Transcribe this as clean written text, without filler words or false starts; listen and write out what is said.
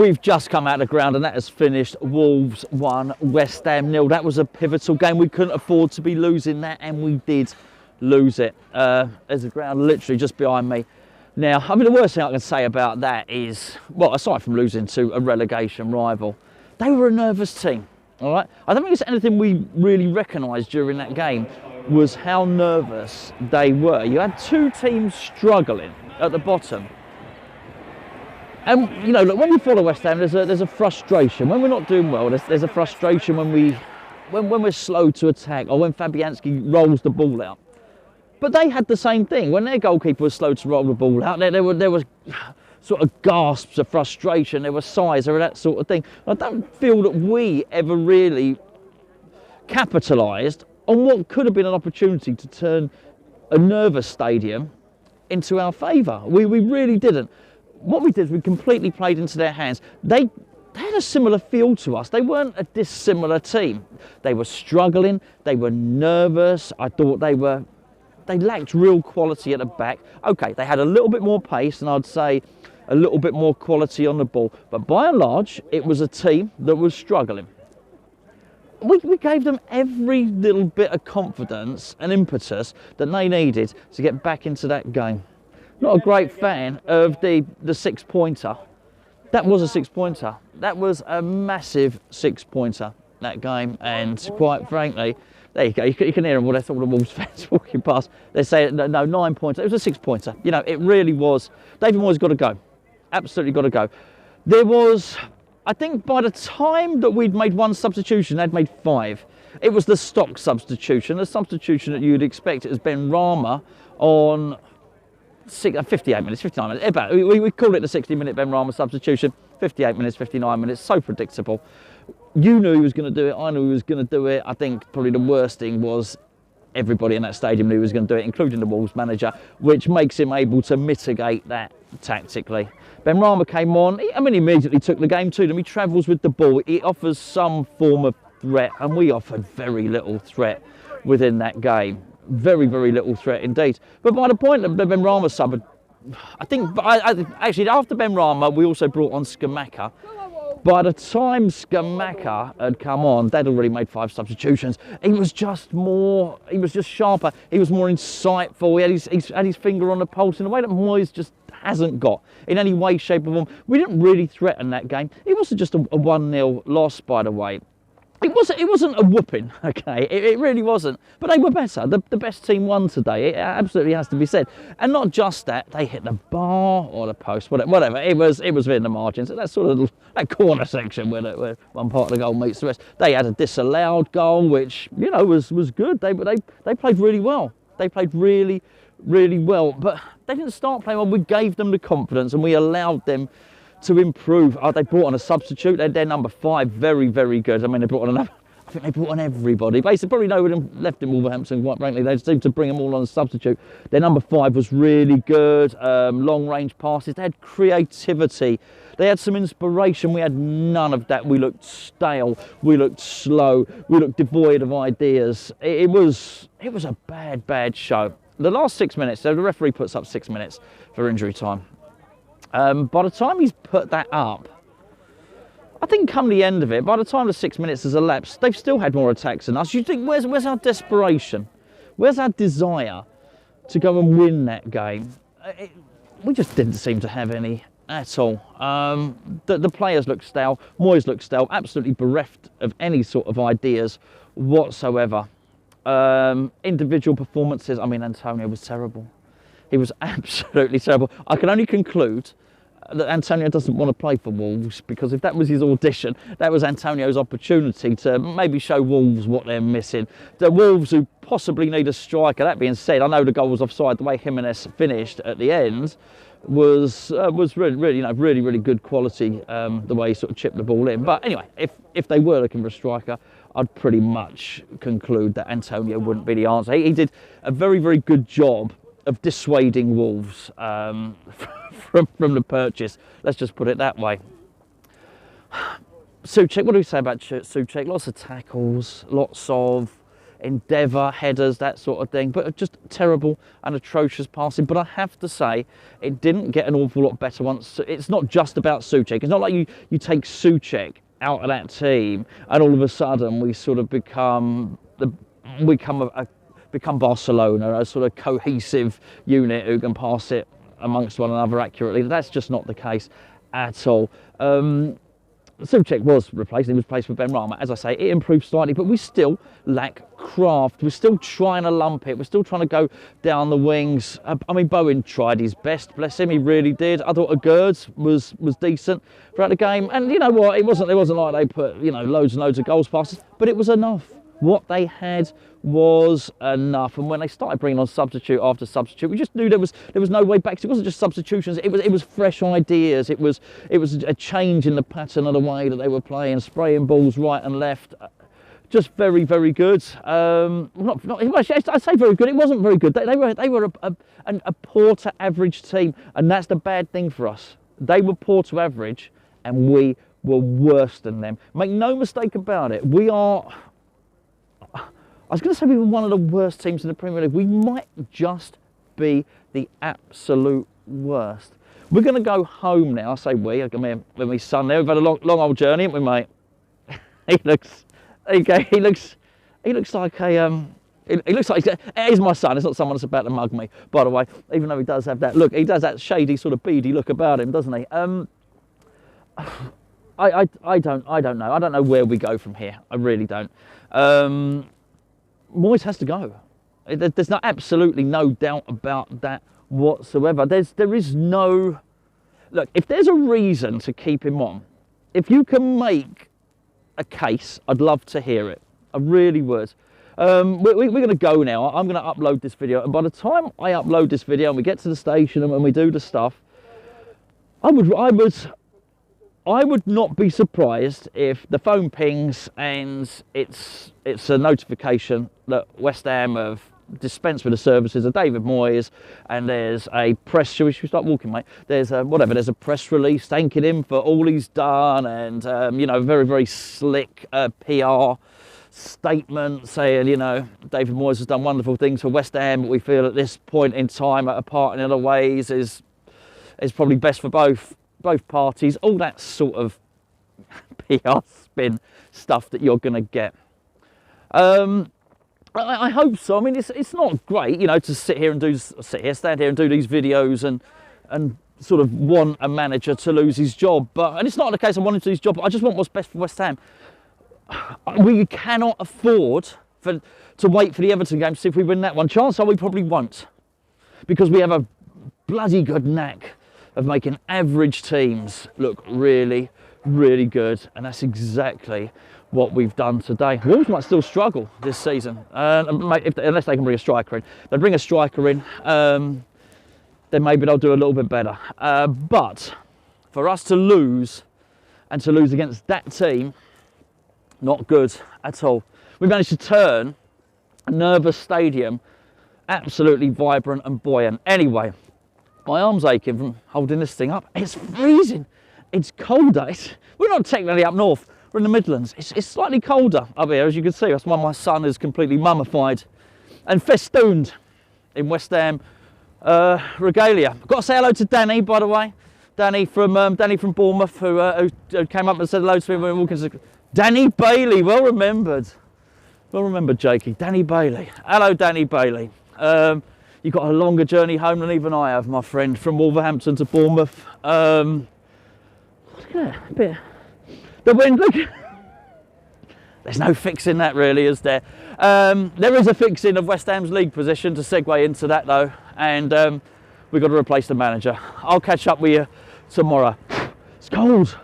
We've just come out of the ground and that has finished Wolves 1, West Ham 0. That was a pivotal game. We couldn't afford to be losing that, and we did lose it. There's a ground literally just behind me. Now, I mean, the worst thing I can say about that is, well, aside from losing to a relegation rival, they were a nervous team, all right? I don't think there's anything we really recognised during that game was how nervous they were. You had two teams struggling at the bottom. And, you know, look, when you follow West Ham, there's a frustration. When we're not doing well, there's a frustration when we're slow to attack or when Fabianski rolls the ball out. But they had the same thing. When their goalkeeper was slow to roll the ball out, there was sort of gasps of frustration, there was sighs, or that sort of thing. I don't feel that we ever really capitalised on what could have been an opportunity to turn a nervous stadium into our favour. We really didn't. What we did is we completely played into their hands. They had a similar feel to us. They weren't a dissimilar team. They were struggling, they were nervous. I thought they lacked real quality at the back. Okay, they had a little bit more pace and I'd say a little bit more quality on the ball. But by and large, it was a team that was struggling. We gave them every little bit of confidence and impetus that they needed to get back into that game. Not a great fan of the 6-pointer. That was a 6-pointer. That was a massive 6-pointer, that game. And quite frankly, there you go. You can hear them. Well, that's all the Wolves fans walking past. They say, no, 9-pointer. It was a 6-pointer. You know, it really was. David Moyes got to go. Absolutely got to go. There was, I think by the time that we'd made one substitution, they'd made 5. It was the stock substitution, the substitution that you'd expect as Ben Rama on 58 minutes, 59 minutes. About, we call it the 60-minute Ben Rama substitution. 58 minutes, 59 minutes, so predictable. You knew he was going to do it, I knew he was going to do it. I think probably the worst thing was everybody in that stadium knew he was going to do it, including the Wolves manager, which makes him able to mitigate that tactically. Ben Rama came on, he immediately took the game to them. He travels with the ball, he offers some form of threat, and we offered very little threat within that game. Very, very little threat indeed. But by the point that Ben Rama subbed, I think, actually after Ben Rama, we also brought on Skamaka. By the time Skamaka had come on, they'd already made 5 substitutions. He was just sharper, he was more insightful, he had his finger on the pulse in a way that Moyes just hasn't got in any way, shape or form. We didn't really threaten that game. It wasn't just a 1-0 loss, by the way. It wasn't a whooping, okay? It really wasn't. But they were better. The best team won today. It absolutely has to be said. And not just that, they hit the bar or the post, whatever. It was within the margins. That sort of that corner section where one part of the goal meets the rest. They had a disallowed goal, which was good. They played really well. They played really, really well. But they didn't start playing well. We gave them the confidence and we allowed them to improve. They brought on a substitute. They're number 5, very, very good. I mean, they brought on another. I think they brought on everybody. Basically, probably nobody left in Wolverhampton, quite frankly. They seemed to bring them all on a substitute. Their number 5 was really good. Long-range passes. They had creativity. They had some inspiration. We had none of that. We looked stale. We looked slow. We looked devoid of ideas. It was a bad, bad show. The last 6 minutes, so the referee puts up 6 minutes for injury time. By the time he's put that up, I think come the end of it, by the time the 6 minutes has elapsed, they've still had more attacks than us. You think, where's our desperation? Where's our desire to go and win that game? We just didn't seem to have any at all. The players looked stale. Moyes looked stale, absolutely bereft of any sort of ideas whatsoever. Individual performances, I mean, Antonio was terrible. He was absolutely terrible. I can only conclude that Antonio doesn't want to play for Wolves, because if that was his audition, that was Antonio's opportunity to maybe show Wolves what they're missing. The Wolves who possibly need a striker. That being said, I know the goal was offside. The way Jimenez finished at the end was really, really good quality. The way he sort of chipped the ball in. But anyway, if they were looking for a striker, I'd pretty much conclude that Antonio wouldn't be the answer. He did a very, very good job of dissuading Wolves from the purchase. Let's just put it that way. Souček, what do we say about Souček? Lots of tackles, lots of endeavour, headers, that sort of thing, but just terrible and atrocious passing. But I have to say, it didn't get an awful lot better once. It's not just about Souček. It's not like you take Souček out of that team and all of a sudden we sort of become Barcelona, a sort of cohesive unit who can pass it amongst one another accurately. That's just not the case at all. Souček was replaced. He was replaced with Ben Rama. As I say, it improved slightly, but we still lack craft. We're still trying to lump it. We're still trying to go down the wings. I mean, Bowen tried his best. Bless him, he really did. I thought Agurds was decent throughout the game. And you know what? It wasn't like they put, you know, loads and loads of goals past us, but it was enough. What they had was enough, and when they started bringing on substitute after substitute, we just knew there was no way back. It wasn't just substitutions; it was fresh ideas. It was a change in the pattern of the way that they were playing, spraying balls right and left. Just very, very good. I'd say very good. It wasn't very good. They were a poor to average team, and that's the bad thing for us. They were poor to average, and we were worse than them. Make no mistake about it. We are. I was going to say we were one of the worst teams in the Premier League. We might just be the absolute worst. We're going to go home now. I say we. I've got my son there. We've had a long old journey, haven't we, mate? He looks like he looks like he's my son. It's not someone that's about to mug me, by the way. Even though he does have that look, he does that shady sort of beady look about him, doesn't he? I don't know. I don't know where we go from here. I really don't. Moyes has to go. There's absolutely no doubt about that whatsoever. There is no... Look, if there's a reason to keep him on, if you can make a case, I'd love to hear it. I really would. We're going to go now. I'm going to upload this video, and by the time I upload this video and we get to the station and when we do the stuff, I would not be surprised if the phone pings and it's a notification that West Ham have dispensed with the services of David Moyes, and there's a press... Should we start walking, mate? There's a press release thanking him for all he's done, and you know, very, very slick PR statement saying, you know, David Moyes has done wonderful things for West Ham, but we feel at this point in time, apart in other ways, is probably best for both parties. All that sort of PR spin stuff that you're going to get. I hope so. I mean, it's not great, you know, to stand here and do these videos and sort of want a manager to lose his job. And it's not the case I want him to lose his job. I just want what's best for West Ham. We cannot afford to wait for the Everton game to see if we win that one. Chances are we probably won't, because we have a bloody good knack of making average teams look really, really good, and that's exactly what we've done today. Wolves might still struggle this season, unless they can bring a striker in. If they bring a striker in, then maybe they'll do a little bit better. But for us to lose, and to lose against that team, not good at all. We managed to turn a nervous stadium absolutely vibrant and buoyant. Anyway, my arm's aching from holding this thing up. It's freezing. It's colder. We're not technically up north. We're in the Midlands. It's slightly colder up here, as you can see. That's why my son is completely mummified and festooned in West Ham regalia. I've got to say hello to Danny, by the way. Danny from Bournemouth, who came up and said hello to me when we were walking. Danny Bailey, well remembered. Well remembered, Jakey. Danny Bailey. Hello, Danny Bailey. You've got a longer journey home than even I have, my friend, from Wolverhampton to Bournemouth. Look at that, a bit. The wind, look. There's no fixing that, really, is there? There is a fixing of West Ham's league position, to segue into that, though, and we've got to replace the manager. I'll catch up with you tomorrow. It's cold.